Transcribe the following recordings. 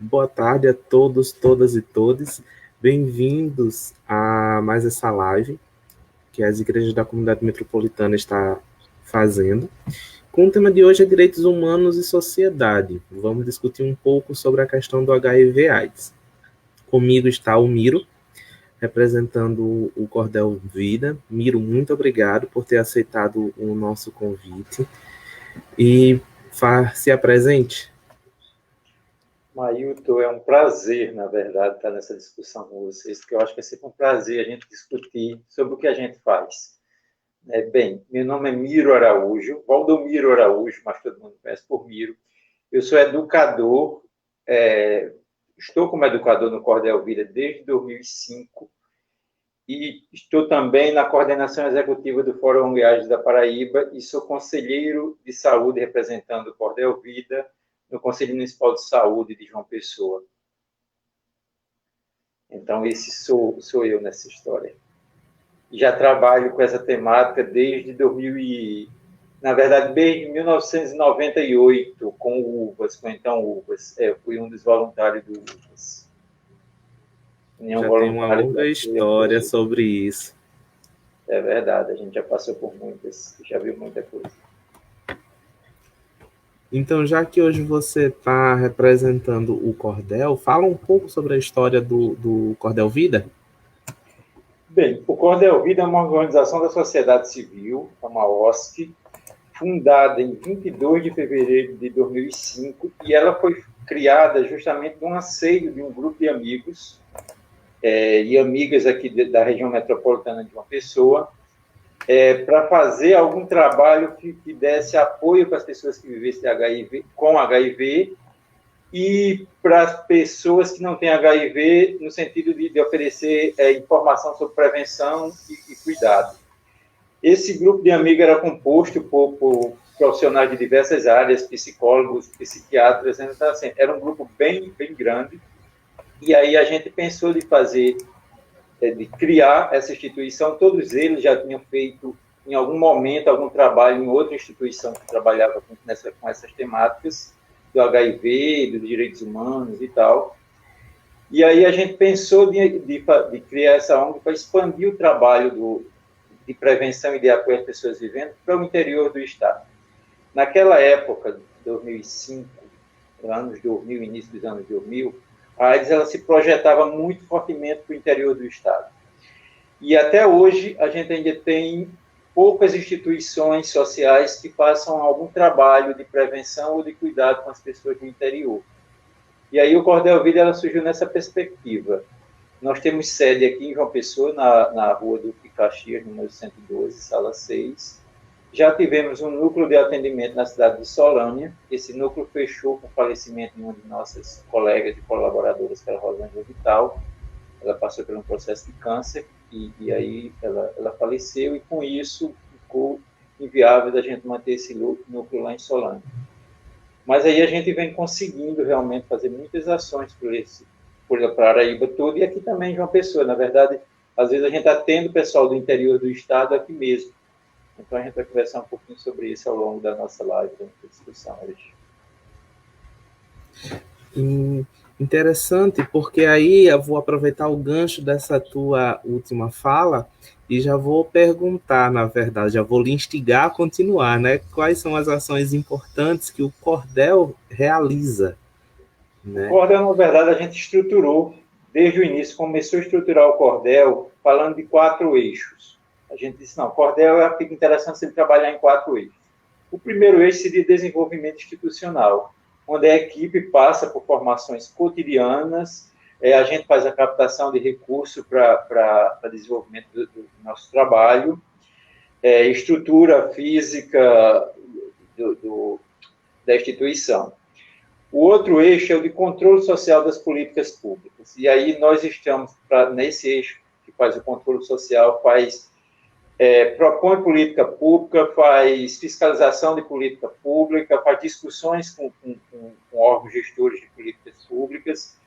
Boa tarde a todos, todas e todes. Bem-vindos a mais essa live que as igrejas da comunidade metropolitana está fazendo. Com o tema de hoje é direitos humanos e sociedade. Vamos discutir um pouco sobre a questão do HIV/AIDS. Comigo está o Miro, representando o Cordel Vida. Miro, muito obrigado por ter aceitado o nosso convite. E se apresente. Mailton, é um prazer, na verdade, estar nessa discussão com vocês, porque eu acho que é sempre um prazer a gente discutir sobre o que a gente faz. Bem, meu nome é Miro Araújo, Valdomiro Araújo, mas todo mundo conhece por Miro. Eu sou educador, estou como educador no Cordel Vida desde 2005 e estou também na coordenação executiva do Fórum ONG da Paraíba e sou conselheiro de saúde representando o Cordel Vida no Conselho Municipal de Saúde de João Pessoa. Então, esse sou eu nessa história. Já trabalho com essa temática desde 1998, com o UVAS, com então UVAS. Fui um dos voluntários do UVAS. Já tem uma longa história sobre isso. É verdade, a gente já passou por muitas, já viu muita coisa. Então, já que hoje você está representando o Cordel, fala um pouco sobre a história do Cordel Vida. Bem, o Cordel Vida é uma organização da sociedade civil, é uma OSC, fundada em 22 de fevereiro de 2005, e ela foi criada justamente de um anseio de um grupo de amigos e amigas aqui da região metropolitana de João Pessoa, para fazer algum trabalho que desse apoio para as pessoas que vivessem com HIV e para as pessoas que não têm HIV, no sentido de oferecer informação sobre prevenção e cuidado. Esse grupo de amigos era composto por profissionais de diversas áreas, psicólogos, psiquiatras, então, assim, era um grupo bem, bem grande, e aí a gente pensou de criar essa instituição. Todos eles já tinham feito, em algum momento, algum trabalho em outra instituição que trabalhava com essas temáticas, do HIV, dos direitos humanos e tal. E aí a gente pensou de criar essa ONG para expandir o trabalho de prevenção e de apoio às pessoas vivendo para o interior do Estado. Naquela época, 2005, anos 2000, início dos anos 2000, a AIDS ela se projetava muito fortemente para o interior do Estado. E até hoje a gente ainda tem poucas instituições sociais que façam algum trabalho de prevenção ou de cuidado com as pessoas do interior. E aí o Cordel Vida ela surgiu nessa perspectiva. Nós temos sede aqui em João Pessoa, na rua do Caxias, número 112, sala 6. Já tivemos um núcleo de atendimento na cidade de Solânia. Esse núcleo fechou com o falecimento de uma de nossas colegas e colaboradoras, que era a Rosângela Vital. Ela passou por um processo de câncer e aí ela faleceu, e com isso ficou inviável da gente manter esse núcleo lá em Solânia. Mas aí a gente vem conseguindo realmente fazer muitas ações por Paraíba toda, e aqui também em João Pessoa. Na verdade, às vezes a gente atende o pessoal do interior do estado aqui mesmo. Então, a gente vai conversar um pouquinho sobre isso ao longo da nossa live, da nossa discussão hoje. Interessante, porque aí eu vou aproveitar o gancho dessa tua última fala e já vou perguntar, na verdade, já vou lhe instigar a continuar, né? Quais são as ações importantes que o Cordel realiza? Né? O Cordel, na verdade, a gente estruturou, desde o início, começou a estruturar o Cordel falando de 4 eixos. A gente disse, não, o Cordel fica interessante se ele trabalhar em 4 eixos. O primeiro eixo seria desenvolvimento institucional, onde a equipe passa por formações cotidianas, a gente faz a captação de recursos para desenvolvimento do nosso trabalho, estrutura física da instituição. O outro eixo é o de controle social das políticas públicas, e aí nós estamos nesse eixo que faz o controle social, propõe política pública, faz fiscalização de política pública, faz discussões com órgãos gestores de políticas públicas.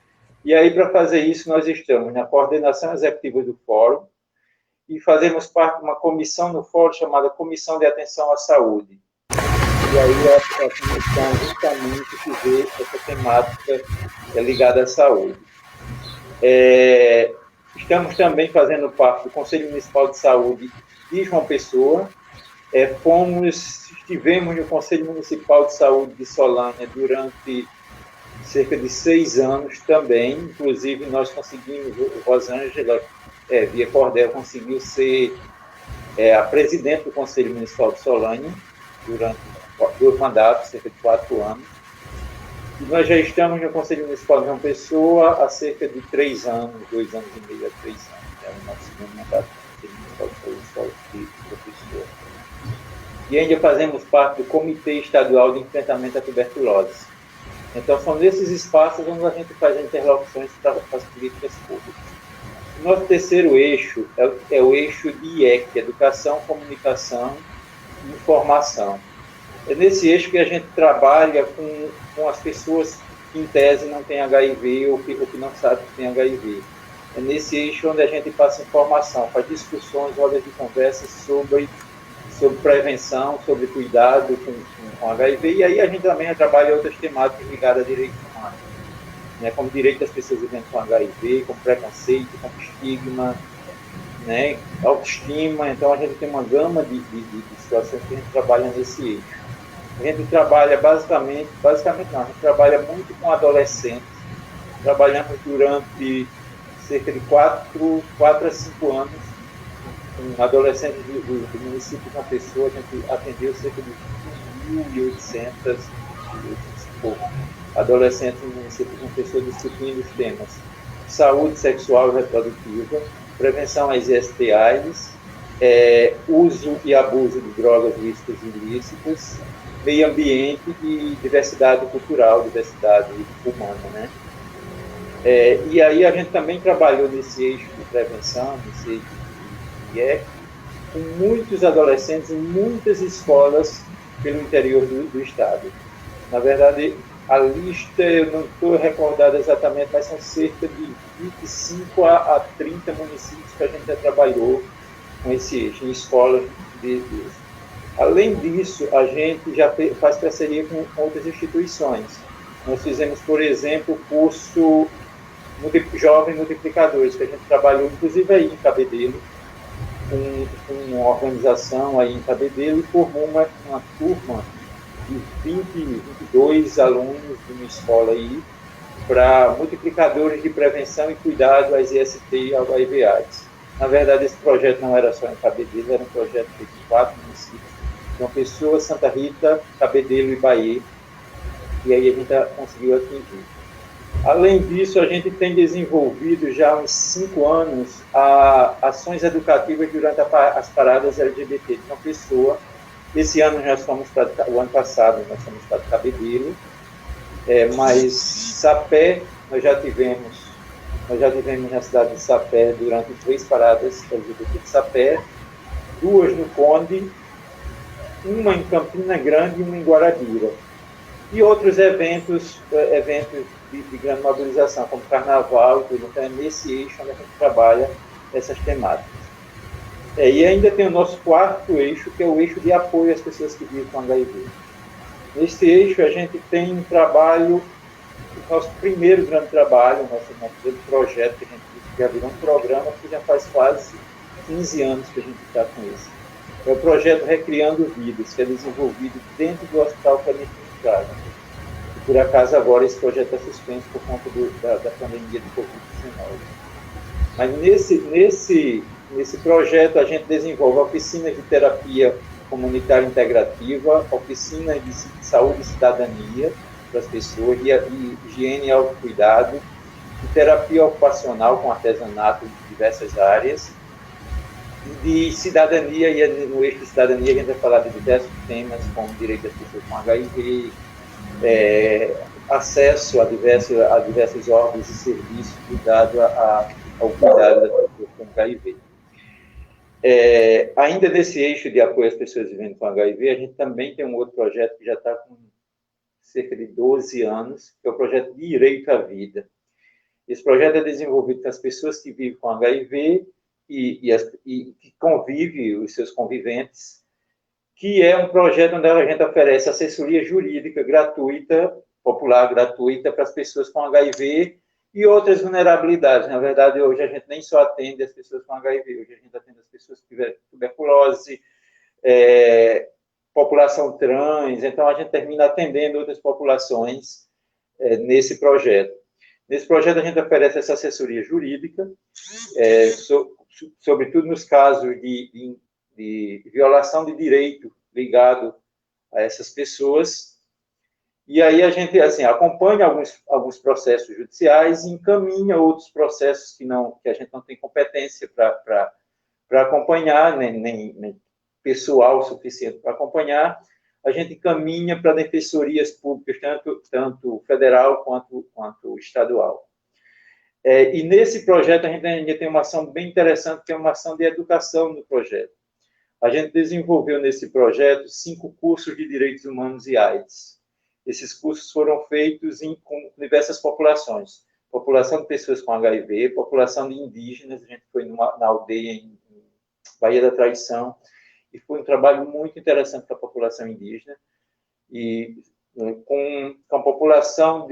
E aí, para fazer isso, nós estamos na coordenação executiva do Fórum e fazemos parte de uma comissão no Fórum chamada Comissão de Atenção à Saúde. E aí, a comissão justamente que vê essa temática ligada à saúde. Estamos também fazendo parte do Conselho Municipal de Saúde de João Pessoa. Estivemos no Conselho Municipal de Saúde de Solânia durante cerca de 6 anos também. Inclusive, nós conseguimos, Rosângela, via Cordel, conseguiu ser a presidente do Conselho Municipal de Solânia durante 2 mandatos, cerca de 4 anos. E nós já estamos no Conselho Municipal de João Pessoa há cerca de 3 anos, 2 anos e meio a 3 anos. É o nosso segundo mandato do Conselho Municipal de Saúde de João Pessoa. E ainda fazemos parte do Comitê Estadual de Enfrentamento à Tuberculose. Então, são nesses espaços onde a gente faz interlocuções para as políticas públicas. O nosso terceiro eixo é o eixo de IEC, Educação, Comunicação e Informação. É nesse eixo que a gente trabalha com as pessoas que, em tese, não têm HIV ou que não sabem que têm HIV. É nesse eixo onde a gente passa informação, faz discussões, rodas de conversa sobre prevenção, sobre cuidado com HIV, e aí a gente também trabalha outras temáticas ligadas a direitos humanos, né, como direito das pessoas vivendo com HIV, como preconceito, como estigma, né, autoestima. Então a gente tem uma gama de situações que a gente trabalha nesse eixo. A gente trabalha basicamente não, a gente trabalha muito com adolescentes. Trabalhamos durante cerca de 4 a 5 anos com adolescentes do município de João Pessoa. A gente atendeu cerca de 1.800 adolescentes no município de João Pessoa, discutindo os temas saúde sexual e reprodutiva, prevenção às IST/AIDS, uso e abuso de drogas lícitas e ilícitas, meio ambiente e diversidade cultural, diversidade humana, né? E aí a gente também trabalhou nesse eixo de prevenção, nesse eixo de IEC, com muitos adolescentes em muitas escolas pelo interior do estado. Na verdade, a lista, eu não estou recordado exatamente, mas são cerca de 25 a 30 municípios que a gente já trabalhou com esse eixo, em escolas de. Além disso, a gente já faz parceria com outras instituições. Nós fizemos, por exemplo, o curso Jovem Multiplicadores, que a gente trabalhou, inclusive, aí em Cabedelo, com uma organização aí em Cabedelo, e formou uma turma de 22 alunos de uma escola aí, para multiplicadores de prevenção e cuidado às IST e ao HIV/AIDS. Na verdade, esse projeto não era só em Cabedelo, era um projeto de 4 municípios: João Pessoa, Santa Rita, Cabedelo e Bahia, e aí a gente conseguiu atingir. Além disso, a gente tem desenvolvido já há uns 5 anos ações educativas durante as paradas LGBT de João Pessoa. Esse ano o ano passado nós fomos para Cabedelo, mas Sapé nós já tivemos na cidade de Sapé durante 3 paradas LGBT de Sapé, 2 no Conde, uma em Campina Grande e uma em Guarabira. E outros eventos de grande mobilização, como Carnaval e tudo. Então, é nesse eixo onde a gente trabalha essas temáticas. E ainda tem o nosso 4º eixo, que é o eixo de apoio às pessoas que vivem com HIV. Nesse eixo, a gente tem um trabalho, o nosso primeiro grande trabalho, nosso primeiro projeto, que a gente já virou um programa, que já faz quase 15 anos que a gente está com isso. É o projeto Recriando Vidas, que é desenvolvido dentro do Hospital Clínico de Chagas. E, por acaso, agora esse projeto é suspenso por conta da pandemia de Covid-19. Mas nesse projeto a gente desenvolve oficinas de terapia comunitária integrativa, oficinas de saúde e cidadania para as pessoas, e higiene e autocuidado, de terapia ocupacional com artesanato de diversas áreas, de cidadania, e no eixo de cidadania a gente vai falar de diversos temas, como direito das pessoas com HIV, acesso a diversos órgãos e serviços cuidado ao cuidado das pessoas com HIV. Ainda nesse eixo de apoio às pessoas vivendo com HIV, a gente também tem um outro projeto que já está com cerca de 12 anos, que é o projeto Direito à Vida. Esse projeto é desenvolvido com as pessoas que vivem com HIV e que convivem, os seus conviventes, que é um projeto onde a gente oferece assessoria jurídica gratuita popular gratuita para as pessoas com HIV e outras vulnerabilidades. Na verdade, hoje a gente nem só atende as pessoas com HIV, hoje a gente atende as pessoas que tiveram tuberculose, população trans, então a gente termina atendendo outras populações nesse projeto. Nesse projeto a gente oferece essa assessoria jurídica, sobretudo nos casos de violação de direito ligado a essas pessoas. E aí a gente assim, acompanha alguns processos judiciais e encaminha outros processos que a gente não tem competência para acompanhar, nem pessoal suficiente para acompanhar. A gente encaminha para defensorias públicas, tanto federal quanto estadual. E nesse projeto a gente ainda tem uma ação bem interessante, que é uma ação de educação no projeto. A gente desenvolveu nesse projeto 5 cursos de direitos humanos e AIDS. Esses cursos foram feitos com diversas populações. População de pessoas com HIV, população de indígenas, a gente foi na aldeia em Baía da Traição, e foi um trabalho muito interessante para a população indígena, e com a população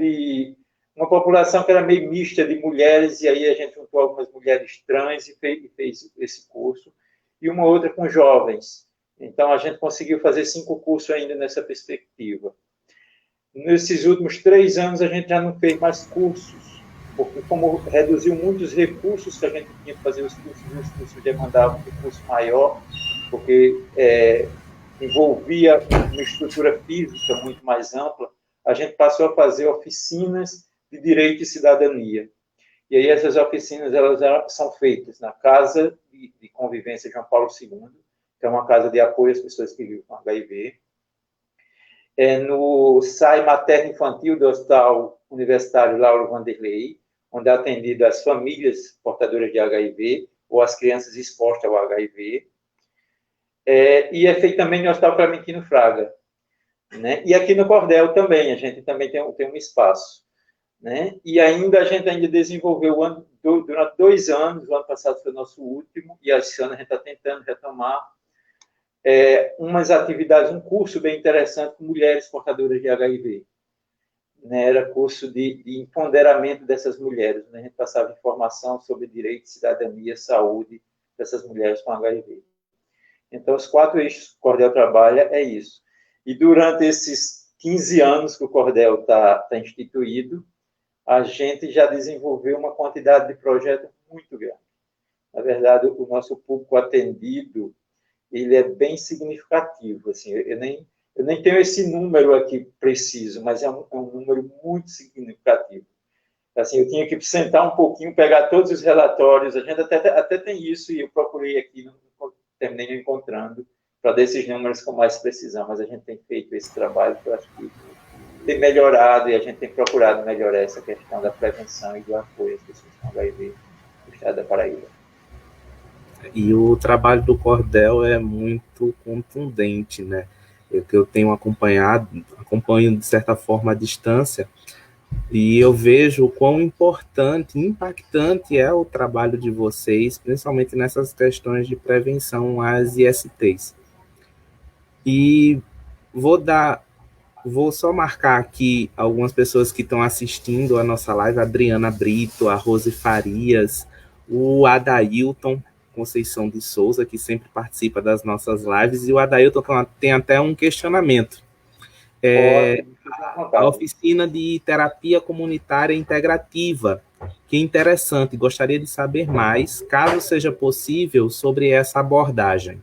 uma população que era meio mista de mulheres, e aí a gente juntou algumas mulheres trans e fez esse curso, e uma outra com jovens. Então, a gente conseguiu fazer 5 cursos ainda nessa perspectiva. Nesses últimos 3 anos, a gente já não fez mais cursos, porque como reduziu muitos recursos que a gente tinha que fazer os cursos demandavam um recurso maior, porque envolvia uma estrutura física muito mais ampla, a gente passou a fazer oficinas de direito e cidadania. E aí essas oficinas elas são feitas na Casa de Convivência João Paulo II, que é uma casa de apoio às pessoas que vivem com HIV, no SAI Materno-Infantil do Hospital Universitário Lauro Vanderlei, onde é atendido as famílias portadoras de HIV ou as crianças expostas ao HIV, e é feito também no Hospital Clementino Fraga, né? E aqui no Cordel também, a gente também tem um espaço, né? E ainda a gente desenvolveu durante 2 anos, o ano passado foi o nosso último, e esse ano a gente está tentando retomar umas atividades, um curso bem interessante com mulheres portadoras de HIV. Né? Era curso de empoderamento dessas mulheres, né? A gente passava informação sobre direito, cidadania, saúde dessas mulheres com HIV. Então, os 4 eixos que o Cordel trabalha é isso. E durante esses 15 anos que o Cordel está instituído, a gente já desenvolveu uma quantidade de projetos muito grande. Na verdade, o nosso público atendido, ele é bem significativo. Assim, eu nem tenho esse número aqui preciso, mas é um número muito significativo. Assim, eu tinha que sentar um pouquinho, pegar todos os relatórios, a gente até tem isso, e eu procurei aqui, não terminei encontrando, para dar esses números com mais precisão, mas a gente tem feito esse trabalho que eu acho que tem melhorado, e a gente tem procurado melhorar essa questão da prevenção e do apoio às pessoas com HIV no estado da Paraíba. E o trabalho do Cordel é muito contundente, né? Eu tenho acompanho de certa forma à distância, e eu vejo o quão importante, impactante é o trabalho de vocês, principalmente nessas questões de prevenção às ISTs. E vou só marcar aqui algumas pessoas que estão assistindo a nossa live: a Adriana Brito, a Rose Farias, o Adailton Conceição de Souza, que sempre participa das nossas lives, e o Adailton tem até um questionamento. A oficina de terapia comunitária integrativa, que interessante, gostaria de saber mais, caso seja possível, sobre essa abordagem.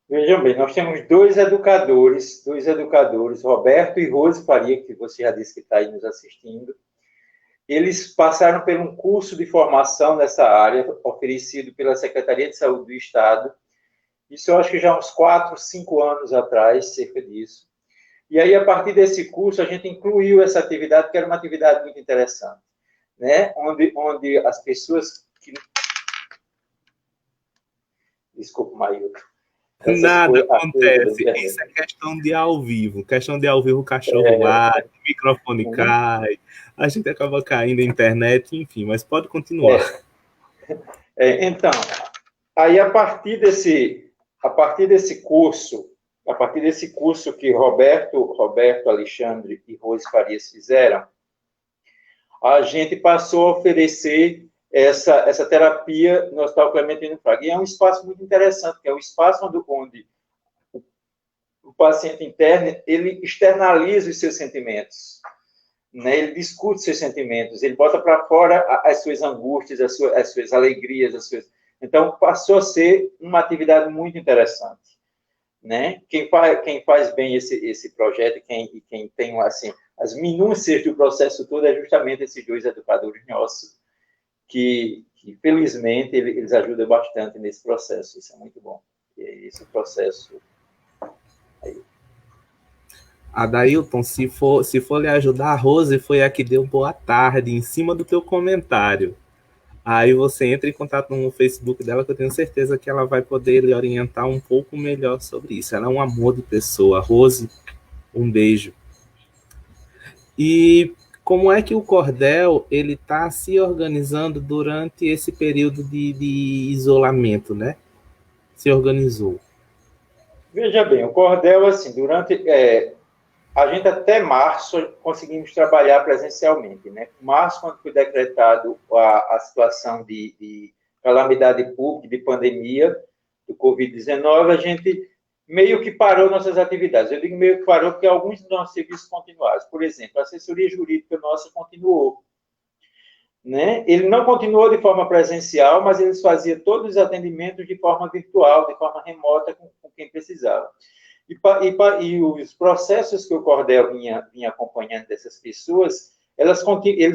Vejam bem, nós temos 2 educadores, Roberto e Rose Faria, que você já disse que está aí nos assistindo. Eles passaram por um curso de formação nessa área, oferecido pela Secretaria de Saúde do Estado. Isso eu acho que já há uns 4, 5 anos atrás, cerca disso. E aí, a partir desse curso, a gente incluiu essa atividade, que era uma atividade muito interessante, né? Onde as pessoas que... Desculpa, Mailton. Nada acontece, isso é questão de ao vivo. O cachorro late, o microfone cai, a gente acaba caindo na internet, enfim, mas pode continuar. Então, aí a partir desse curso, a partir desse curso que Roberto Alexandre e Rose Farias fizeram, a gente passou a oferecer essa terapia no Hospital Clementino Fraga. E é um espaço muito interessante, que é um espaço onde o paciente interno, ele externaliza os seus sentimentos, né? Ele discute seus sentimentos, ele bota para fora as suas angústias, as suas alegrias, Então, passou a ser uma atividade muito interessante, né? Quem faz bem esse projeto e quem tem, assim, as minúcias do processo todo é justamente esses dois educadores nossos, que felizmente, eles ajudam bastante nesse processo. Isso é muito bom. Esse processo... Adailton, se for lhe ajudar, a Rose foi a que deu boa tarde em cima do teu comentário. Aí você entra em contato no Facebook dela, que eu tenho certeza que ela vai poder lhe orientar um pouco melhor sobre isso. Ela é um amor de pessoa. Rose, um beijo. E como é que o Cordel ele está se organizando durante esse período de isolamento, né? Se organizou. Veja bem, o Cordel, assim, a gente até março conseguimos trabalhar presencialmente, né? Março, quando foi decretado a situação de calamidade pública, de pandemia, do Covid-19, a gente meio que parou nossas atividades. Eu digo meio que parou porque alguns dos nossos serviços continuaram. Por exemplo, a assessoria jurídica nossa continuou, né? Ele não continuou de forma presencial, mas eles faziam todos os atendimentos de forma virtual, de forma remota, com quem precisava. E os processos que o Cordel vinha acompanhando dessas pessoas, eles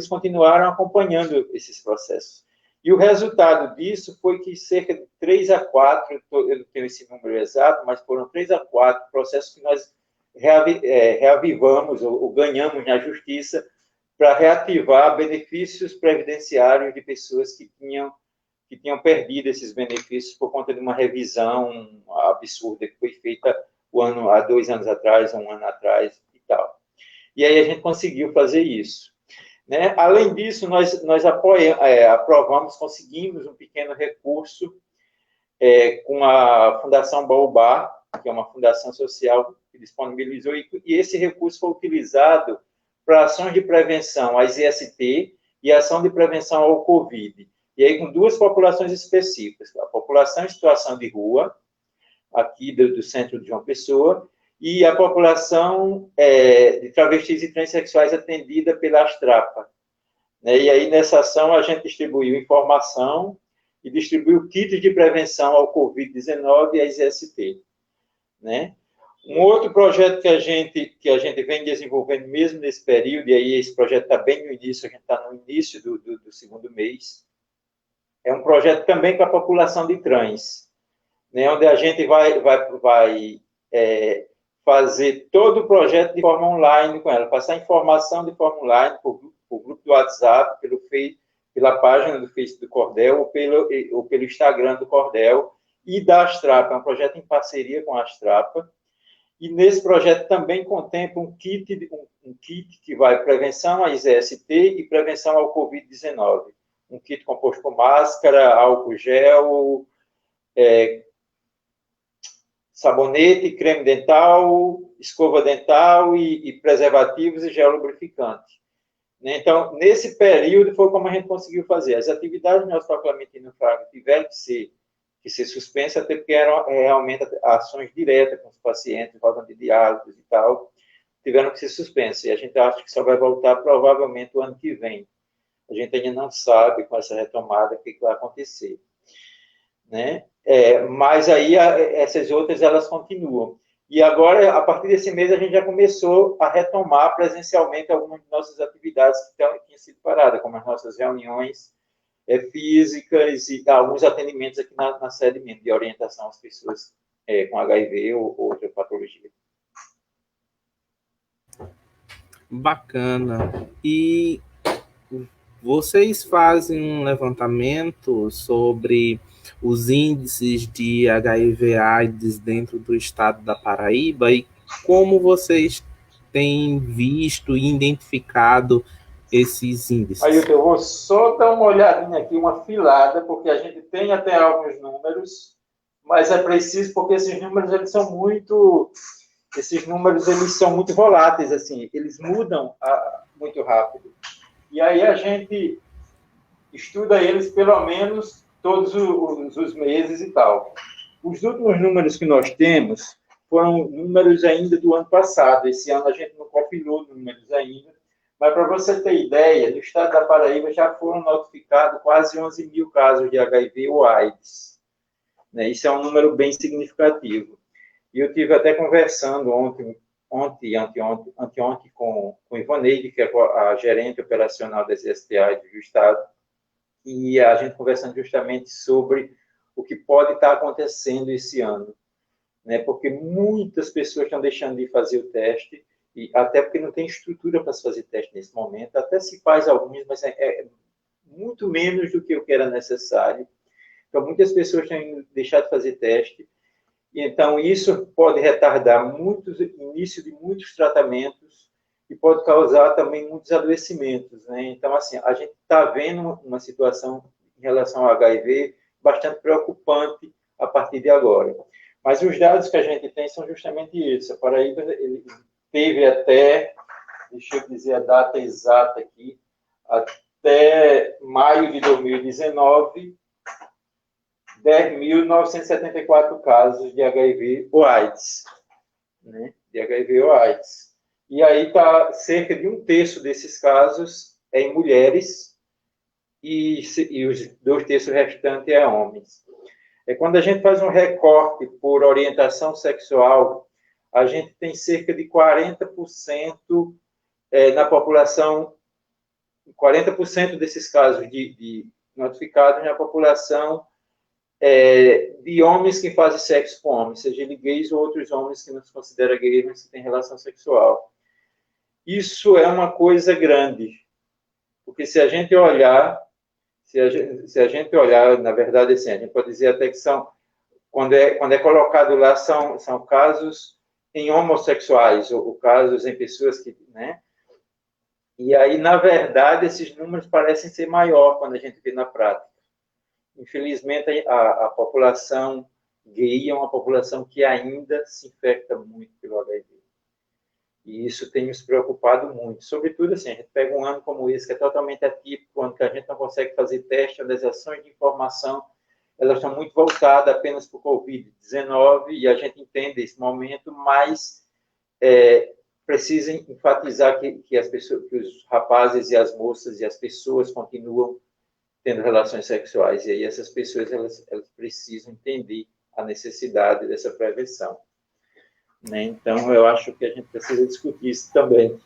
continuaram acompanhando esses processos. E o resultado disso foi que cerca de 3 a 4, eu não tenho esse número exato, mas foram 3 a 4 processos que nós reavivamos ou ganhamos na justiça para reativar benefícios previdenciários de pessoas que tinham perdido esses benefícios por conta de uma revisão absurda que foi feita há 2 anos atrás, 1 ano atrás e tal. E aí a gente conseguiu fazer isso, né? Além disso, nós aprovamos, conseguimos um pequeno recurso com a Fundação Baobá, que é uma fundação social que disponibilizou, e esse recurso foi utilizado para ações de prevenção às IST e ação de prevenção ao Covid. E aí com 2 populações específicas, a população em situação de rua, aqui do centro de João Pessoa, e a população de travestis e transexuais atendida pela Astrapa, né? E aí, nessa ação, a gente distribuiu informação e distribuiu kits de prevenção ao Covid-19 e às IST, né? Um outro projeto que a gente vem desenvolvendo mesmo nesse período, e aí esse projeto está bem no início, a gente está no início do 2º mês, é um projeto também para a população de trans, né, onde a gente vai fazer todo o projeto de forma online com ela, passar informação de forma online por grupo do WhatsApp, pela página do Facebook do Cordel ou pelo Instagram do Cordel e da Astrapa. É um projeto em parceria com a Astrapa. E nesse projeto também contempla um kit que vai prevenção às IST e prevenção ao Covid-19. Um kit composto por máscara, álcool gel, sabonete, creme dental, escova dental e preservativos e gel lubrificante. Então, nesse período, foi como a gente conseguiu fazer. As atividades no Hospital Clementino Fraga tiveram que ser suspensas, até porque eram realmente ações diretas com os pacientes, falando de diálogos e tal, tiveram que ser suspensas. E a gente acha que só vai voltar provavelmente o ano que vem. A gente ainda não sabe, com essa retomada, o que vai acontecer, né? Mas aí essas outras, elas continuam. E agora, a partir desse mês, a gente já começou a retomar presencialmente algumas de nossas atividades que tinham sido paradas, como as nossas reuniões físicas e alguns atendimentos aqui na sede mesmo, de orientação às pessoas com HIV ou outra patologia. Bacana. E vocês fazem um levantamento sobre os índices de HIV/AIDS dentro do estado da Paraíba e como vocês têm visto e identificado esses índices? Ailton, eu vou só dar uma olhadinha aqui, uma filada, porque a gente tem até alguns números, mas é preciso porque esses números eles são muito voláteis, assim, eles mudam muito rápido. E aí a gente estuda eles pelo menos todos os meses e tal. Os últimos números que nós temos foram números ainda do ano passado. Esse ano a gente não compilou números ainda. Mas, para você ter ideia, no estado da Paraíba já foram notificados quase 11 mil casos de HIV ou AIDS. Né? Isso é um número bem significativo. E eu tive até conversando anteontem com Ivaneide, que é a gerente operacional das STAs do estado, e a gente conversando justamente sobre o que pode estar acontecendo esse ano, né? Porque muitas pessoas estão deixando de fazer o teste, e até porque não tem estrutura para se fazer teste nesse momento, até se faz alguns, mas é muito menos do que o que era necessário. Então, muitas pessoas têm deixado de fazer teste, e então isso pode retardar o início de muitos tratamentos e pode causar também muitos adoecimentos, né? Então, assim, a gente está vendo uma situação em relação ao HIV bastante preocupante a partir de agora. Mas os dados que a gente tem são justamente isso. A Paraíba ele teve até, deixa eu dizer a data exata aqui, até maio de 2019, 10.974 casos de HIV ou AIDS, né? De HIV ou AIDS. E aí está cerca de 1/3 desses casos é em mulheres e os 2/3 restantes é homens. Quando a gente faz um recorte por orientação sexual, a gente tem cerca de 40% na população, 40% desses casos de notificados na população de homens que fazem sexo com homens, seja ele gays ou outros homens que não se consideram gays, mas que têm relação sexual. Isso é uma coisa grande, porque se a gente olhar, na verdade, assim, a gente pode dizer até que quando é colocado lá, são casos em homossexuais, ou casos em pessoas que, né? E aí, na verdade, esses números parecem ser maior quando a gente vê na prática. Infelizmente, a população gay é uma população que ainda se infecta muito pelo HIV. E isso tem nos preocupado muito. Sobretudo, assim, a gente pega um ano como esse, que é totalmente atípico, onde a gente não consegue fazer teste, onde as ações de informação elas estão muito voltadas apenas para o Covid-19, e a gente entende esse momento, mas precisa enfatizar que as pessoas, que os rapazes e as moças e as pessoas continuam tendo relações sexuais, e aí essas pessoas elas precisam entender a necessidade dessa prevenção. Né? Então, eu acho que a gente precisa discutir isso também.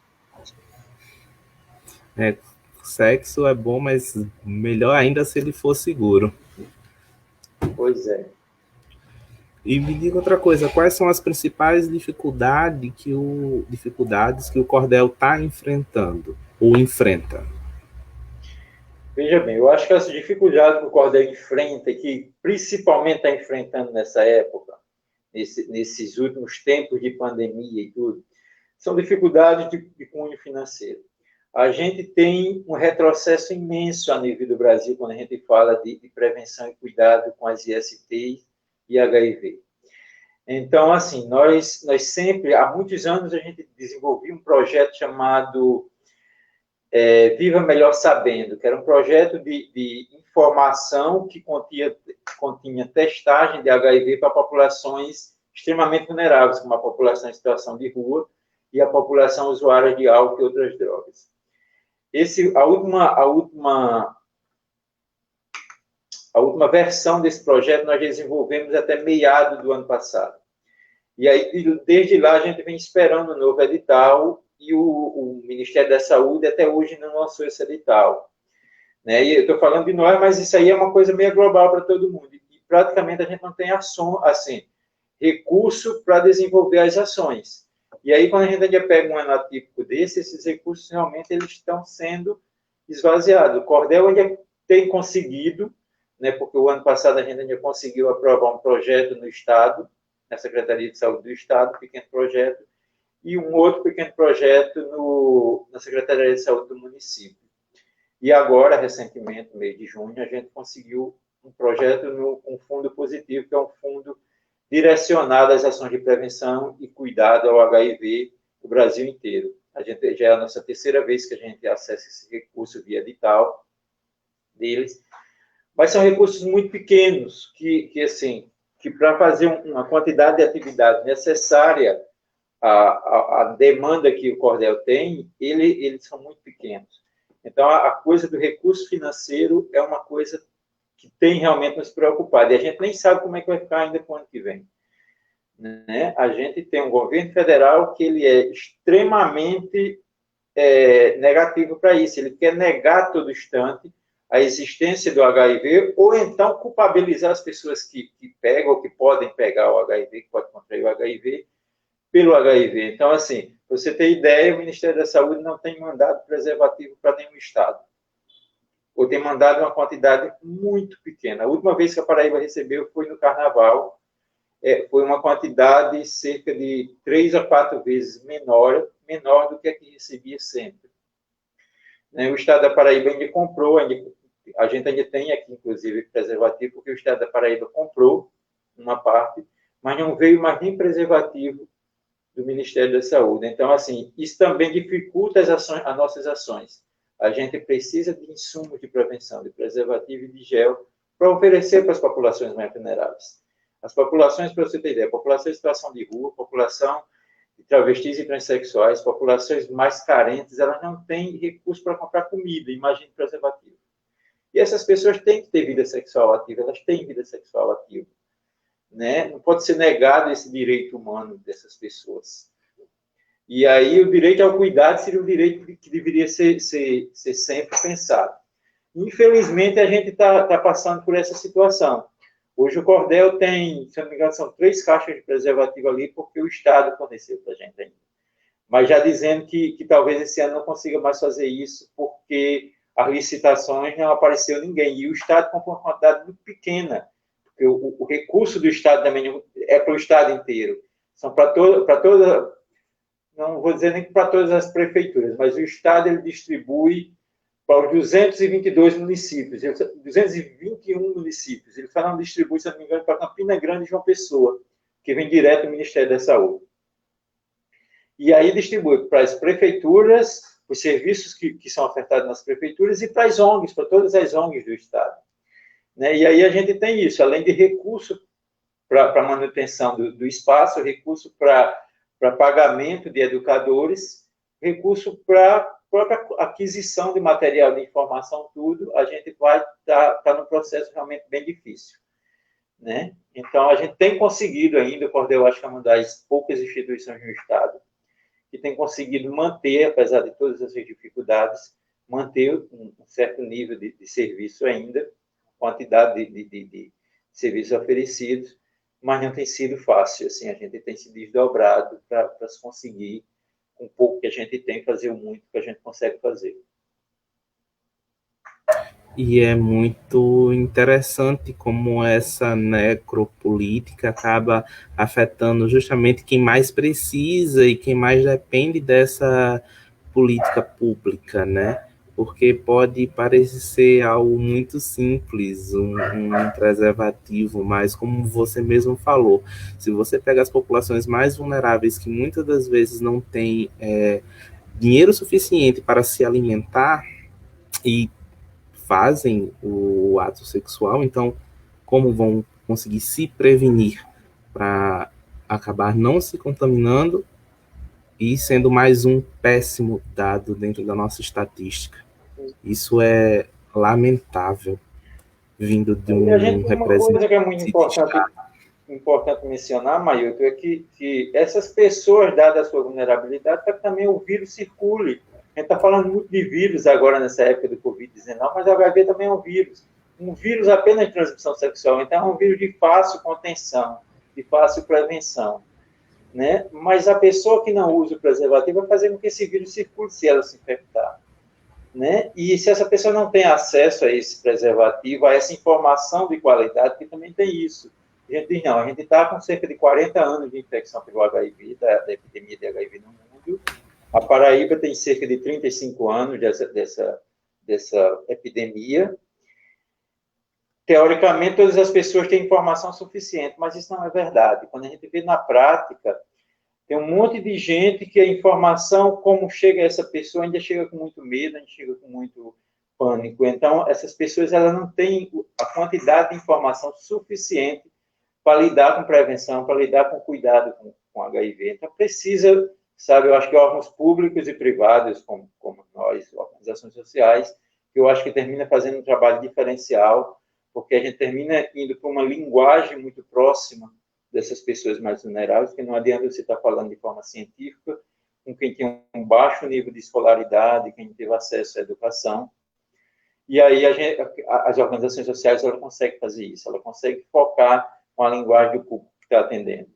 Sexo é bom, mas melhor ainda se ele for seguro. Pois é. E me diga outra coisa, quais são as principais dificuldades que o Cordel está enfrentando, ou enfrenta? Veja bem, eu acho que as dificuldades que o Cordel enfrenta, que principalmente está enfrentando nessa época, nesses últimos tempos de pandemia e tudo, são dificuldades de cunho financeiro. A gente tem um retrocesso imenso a nível do Brasil quando a gente fala de prevenção e cuidado com as ISTs e HIV. Então, assim, nós sempre, há muitos anos, a gente desenvolveu um projeto chamado Viva Melhor Sabendo, que era um projeto de informação que continha testagem de HIV para populações extremamente vulneráveis, como a população em situação de rua e a população usuária de álcool e outras drogas. A última versão desse projeto nós desenvolvemos até meados do ano passado. E aí, desde lá, a gente vem esperando um novo edital, e o Ministério da Saúde até hoje não lançou esse edital. Né? E eu estou falando de nós, mas isso aí é uma coisa meio global para todo mundo. E praticamente a gente não tem recurso para desenvolver as ações. E aí, quando a gente ainda pega um ano atípico desse, esses recursos realmente eles estão sendo esvaziados. O Cordel ainda tem conseguido, né, porque o ano passado a gente ainda conseguiu aprovar um projeto no Estado, na Secretaria de Saúde do Estado, um pequeno projeto, e um outro pequeno projeto na Secretaria de Saúde do município. E agora, recentemente, no mês de junho, a gente conseguiu um projeto com um fundo positivo, que é um fundo direcionado às ações de prevenção e cuidado ao HIV no Brasil inteiro. Já é a nossa terceira vez que a gente acessa esse recurso via edital deles, mas são recursos muito pequenos, que para fazer uma quantidade de atividade necessária à demanda que o Cordel tem, eles são muito pequenos. Então, a coisa do recurso financeiro é uma coisa que tem realmente nos preocupado, e a gente nem sabe como é que vai ficar ainda para o ano que vem. Né? A gente tem um governo federal que ele é extremamente negativo para isso, ele quer negar a todo instante a existência do HIV, ou então culpabilizar as pessoas que pegam ou que podem pegar o HIV, que podem contrair o HIV, pelo HIV. Então, assim, para você ter ideia, o Ministério da Saúde não tem mandado preservativo para nenhum estado, ou tem mandado uma quantidade muito pequena. A última vez que a Paraíba recebeu foi no Carnaval, foi uma quantidade cerca de 3 a 4 vezes menor do que a que recebia sempre. O Estado da Paraíba ainda comprou, a gente ainda tem aqui, inclusive, preservativo, porque o Estado da Paraíba comprou uma parte, mas não veio mais nem preservativo do Ministério da Saúde. Então, assim, isso também dificulta as nossas ações. A gente precisa de insumos de prevenção, de preservativo e de gel, para oferecer para as populações mais vulneráveis. As populações, para você ter ideia, população em situação de rua, população de travestis e transexuais, populações mais carentes, elas não têm recurso para comprar comida, imagine preservativo. E essas pessoas têm que ter vida sexual ativa, elas têm vida sexual ativa. Né? Não pode ser negado esse direito humano dessas pessoas. E aí o direito ao cuidado seria um direito que deveria ser sempre pensado. Infelizmente, a gente está passando por essa situação. Hoje o Cordel tem, se não me engano, são 3 caixas de preservativo ali, porque o Estado forneceu para a gente ainda. Mas já dizendo que talvez esse ano não consiga mais fazer isso, porque as licitações não apareceu ninguém. E o Estado comprou uma quantidade muito pequena. Porque o recurso do Estado também é para o Estado inteiro. São para toda, não vou dizer nem para todas as prefeituras, mas o Estado ele distribui para os 222 municípios, 221 municípios. Ele só não distribui, se não me engano, para Campina Grande e João Pessoa, que vem direto do Ministério da Saúde. E aí distribui para as prefeituras, os serviços que são ofertados nas prefeituras, e para as ONGs, para todas as ONGs do Estado. Né? E aí a gente tem isso, além de recurso para manutenção do espaço, recurso para pagamento de educadores, recurso para própria aquisição de material de informação, tudo, a gente vai estar num processo realmente bem difícil. Né? Então, a gente tem conseguido ainda, o Cordel acho que é uma das poucas instituições no Estado que tem conseguido manter, apesar de todas essas dificuldades, manter um certo nível de serviço ainda, quantidade de serviços oferecidos, mas não tem sido fácil. Assim, a gente tem se desdobrado para se conseguir, com um pouco que a gente tem, fazer o muito que a gente consegue fazer. E é muito interessante como essa necropolítica acaba afetando justamente quem mais precisa e quem mais depende dessa política pública, né? Porque pode parecer algo muito simples, um preservativo, mas como você mesmo falou, se você pega as populações mais vulneráveis que muitas das vezes não têm dinheiro suficiente para se alimentar e fazem o ato sexual, então como vão conseguir se prevenir para acabar não se contaminando e sendo mais um péssimo dado dentro da nossa estatística. Isso é lamentável, vindo de um representante. Uma coisa que é muito importante mencionar, Mailton, é que essas pessoas, dadas a sua vulnerabilidade, para que também o vírus circule. A gente está falando muito de vírus agora nessa época do Covid-19, mas o HIV também é um vírus apenas de transmissão sexual, então é um vírus de fácil contenção, de fácil prevenção. Né? Mas a pessoa que não usa o preservativo vai fazer com que esse vírus circule se ela se infectar. Né? E se essa pessoa não tem acesso a esse preservativo, a essa informação de qualidade, que também tem isso. A gente diz, não, a gente está com cerca de 40 anos de infecção pelo HIV, da epidemia de HIV no mundo. A Paraíba tem cerca de 35 anos dessa epidemia. teoricamente, todas as pessoas têm informação suficiente, mas isso não é verdade. Quando a gente vê na prática, tem um monte de gente que a informação, como chega a essa pessoa, ainda chega com muito medo, ainda chega com muito pânico. Então, essas pessoas elas não têm a quantidade de informação suficiente para lidar com prevenção, para lidar com cuidado com HIV. Então, precisa, sabe, eu acho que órgãos públicos e privados, como nós, organizações sociais, que eu acho que termina fazendo um trabalho diferencial, porque a gente termina indo para uma linguagem muito próxima dessas pessoas mais vulneráveis, que não adianta você estar falando de forma científica com quem tem um baixo nível de escolaridade, quem teve acesso à educação. E aí as organizações sociais ela conseguem fazer isso, ela consegue focar com a linguagem do público que está atendendo.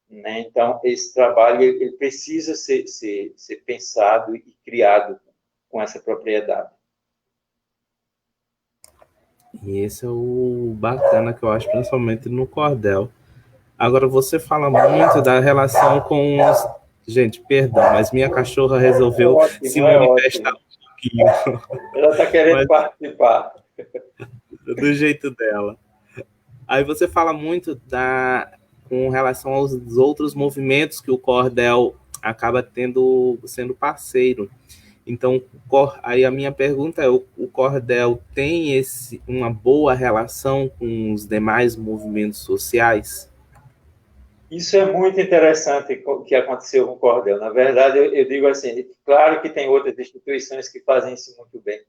Né? Então, esse trabalho ele precisa ser pensado e criado com essa propriedade. E esse é o bacana que eu acho, principalmente no cordel. Agora, você fala muito da relação com os... Gente, perdão, mas minha cachorra resolveu se manifestar um pouquinho. Ela está querendo participar. Do jeito dela. Aí você fala muito com relação aos outros movimentos que o cordel acaba sendo parceiro. Então, aí a minha pergunta é, o cordel tem uma boa relação com os demais movimentos sociais? Isso é muito interessante o que aconteceu com o cordel. Na verdade, eu digo assim, claro que tem outras instituições que fazem isso muito bem,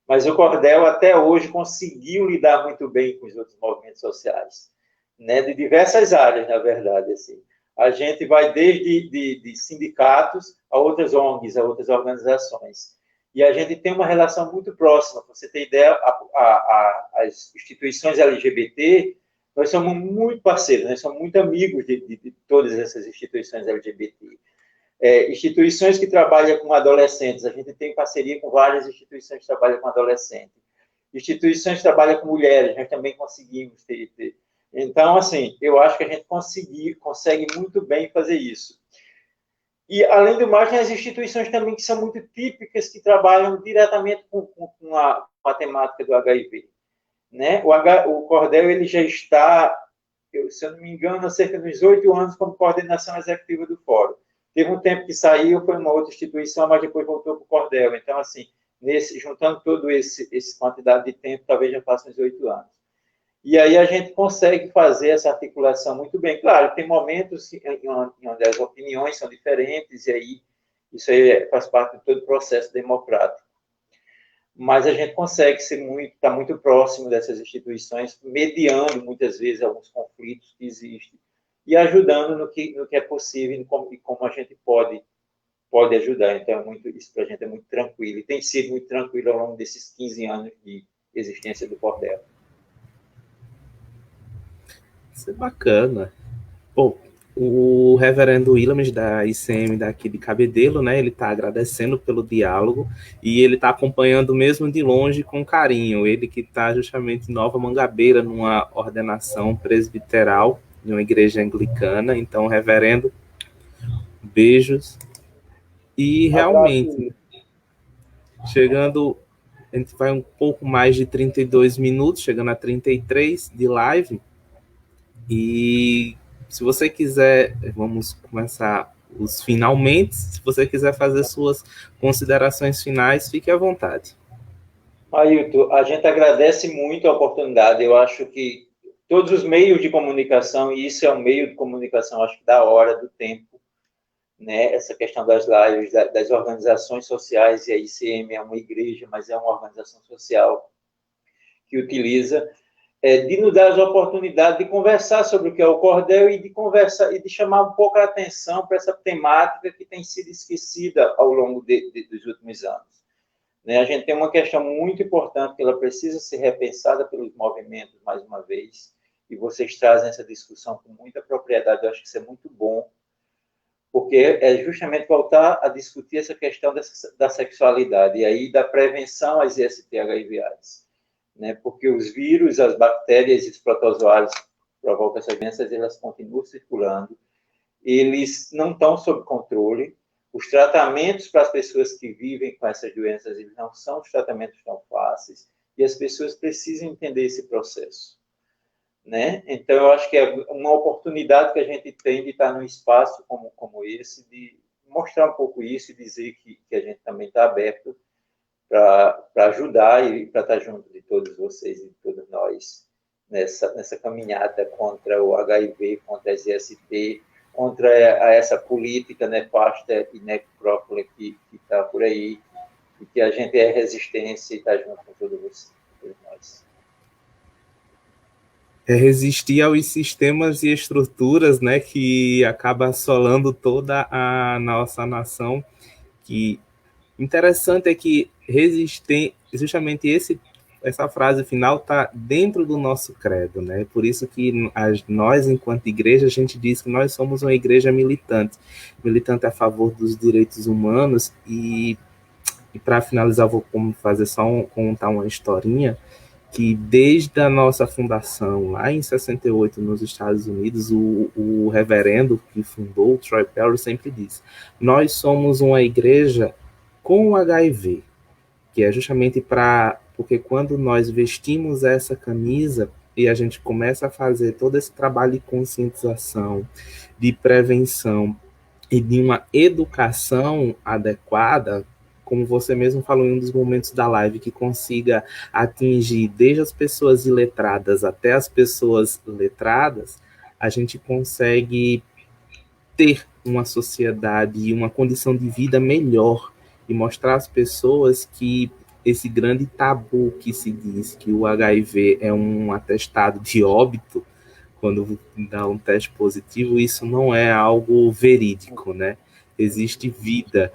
mas o cordel até hoje conseguiu lidar muito bem com os outros movimentos sociais, né? De diversas áreas, na verdade. Assim. A gente vai desde de sindicatos a outras ONGs, a outras organizações. E a gente tem uma relação muito próxima. Para você ter ideia, as instituições LGBT, nós somos muito parceiros, nós somos muito amigos de todas essas instituições LGBT. Instituições que trabalham com adolescentes, a gente tem parceria com várias instituições que trabalham com adolescentes. Instituições que trabalham com mulheres, nós também conseguimos ter. Então, assim, eu acho que a gente consegue muito bem fazer isso. E, além do mais, tem as instituições também que são muito típicas, que trabalham diretamente com a temática do HIV. Né? O cordel ele já está, se eu não me engano, há cerca de uns 8 anos como coordenação executiva do fórum. Teve um tempo que saiu, foi uma outra instituição, mas depois voltou para o cordel. Então, assim, juntando todo essa quantidade de tempo, talvez já faça uns 8 anos. E aí a gente consegue fazer essa articulação muito bem. Claro, tem momentos em onde as opiniões são diferentes, e aí isso aí faz parte de todo o processo democrático. Mas a gente consegue estar muito próximo dessas instituições, mediando muitas vezes alguns conflitos que existem e ajudando no que é possível e como a gente pode ajudar. Então, isso para a gente é muito tranquilo e tem sido muito tranquilo ao longo desses 15 anos de existência do cordel. Isso é bacana. Bom, o reverendo Williams, da ICM daqui de Cabedelo, né, ele está agradecendo pelo diálogo e ele está acompanhando mesmo de longe com carinho. Ele que está justamente em Nova Mangabeira, numa ordenação presbiteral de uma igreja anglicana. Então, reverendo, beijos. E realmente, chegando, a gente vai um pouco mais de 32 minutos, chegando a 33 de live. E se você quiser, vamos começar os finalmente. Se você quiser fazer suas considerações finais, fique à vontade. Ailton, a gente agradece muito a oportunidade. Eu acho que todos os meios de comunicação, e isso é um meio de comunicação, acho que da hora, do tempo, né? Essa questão das lives, das organizações sociais, e a ICM é uma igreja, mas é uma organização social que utiliza, de nos dar as oportunidades de conversar sobre o que é o cordel e de chamar um pouco a atenção para essa temática que tem sido esquecida ao longo dos últimos anos. Né? A gente tem uma questão muito importante que ela precisa ser repensada pelos movimentos, mais uma vez, e vocês trazem essa discussão com muita propriedade. Eu acho que isso é muito bom, porque é justamente voltar a discutir essa questão da sexualidade e aí da prevenção às IST-HIV/AIDS. Né? Porque os vírus, as bactérias e os protozoários que provocam essas doenças, elas continuam circulando, eles não estão sob controle. Os tratamentos para as pessoas que vivem com essas doenças, eles não são os tratamentos tão fáceis. e as pessoas precisam entender esse processo, né? Então, eu acho que é uma oportunidade que a gente tem de estar num espaço como esse, de mostrar um pouco isso e dizer que a gente também está aberto para ajudar e para estar junto de todos vocês e de todos nós nessa caminhada contra o HIV, contra as IST, contra essa política nefasta e necrófila que está por aí, e que a gente é resistência e está junto com todos nós. É resistir aos sistemas e estruturas, né, que acaba assolando toda a nossa nação. Que interessante é que resistir, justamente essa frase final está dentro do nosso credo, né? Por isso que nós, enquanto igreja, a gente diz que nós somos uma igreja militante, militante a favor dos direitos humanos. E para finalizar, vou fazer contar uma historinha que desde a nossa fundação, lá em 68, nos Estados Unidos, o reverendo que fundou, o Troy Perry, sempre diz: nós somos uma igreja com o HIV, que é justamente porque quando nós vestimos essa camisa e a gente começa a fazer todo esse trabalho de conscientização, de prevenção e de uma educação adequada, como você mesmo falou em um dos momentos da live, que consiga atingir desde as pessoas iletradas até as pessoas letradas, a gente consegue ter uma sociedade e uma condição de vida melhor e mostrar às pessoas que esse grande tabu que se diz que o HIV é um atestado de óbito, quando dá um teste positivo, isso não é algo verídico, né? Existe vida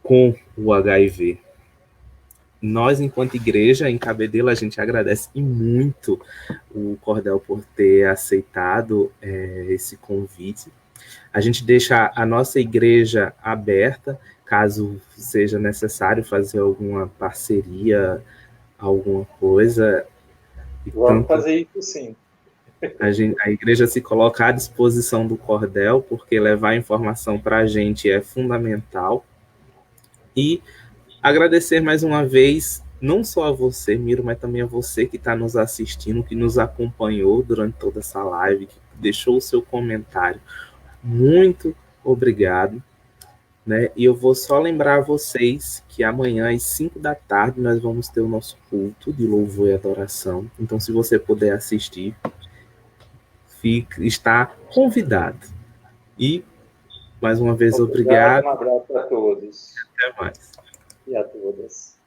com o HIV. Nós, enquanto igreja, em Cabedelo, a gente agradece muito o Cordel por ter aceitado esse convite. A gente deixa a nossa igreja aberta, caso seja necessário fazer alguma parceria, alguma coisa. Vamos fazer isso sim. A igreja se coloca à disposição do Cordel, porque levar informação para a gente é fundamental. E agradecer mais uma vez, não só a você, Miro, mas também a você que está nos assistindo, que nos acompanhou durante toda essa live, que deixou o seu comentário. Muito obrigado. Né? E eu vou só lembrar a vocês que amanhã, às 5 da tarde, nós vamos ter o nosso culto de louvor e adoração. Então, se você puder assistir, está convidado. E, mais uma vez, obrigado. Um abraço a todos. Até mais. E a todas.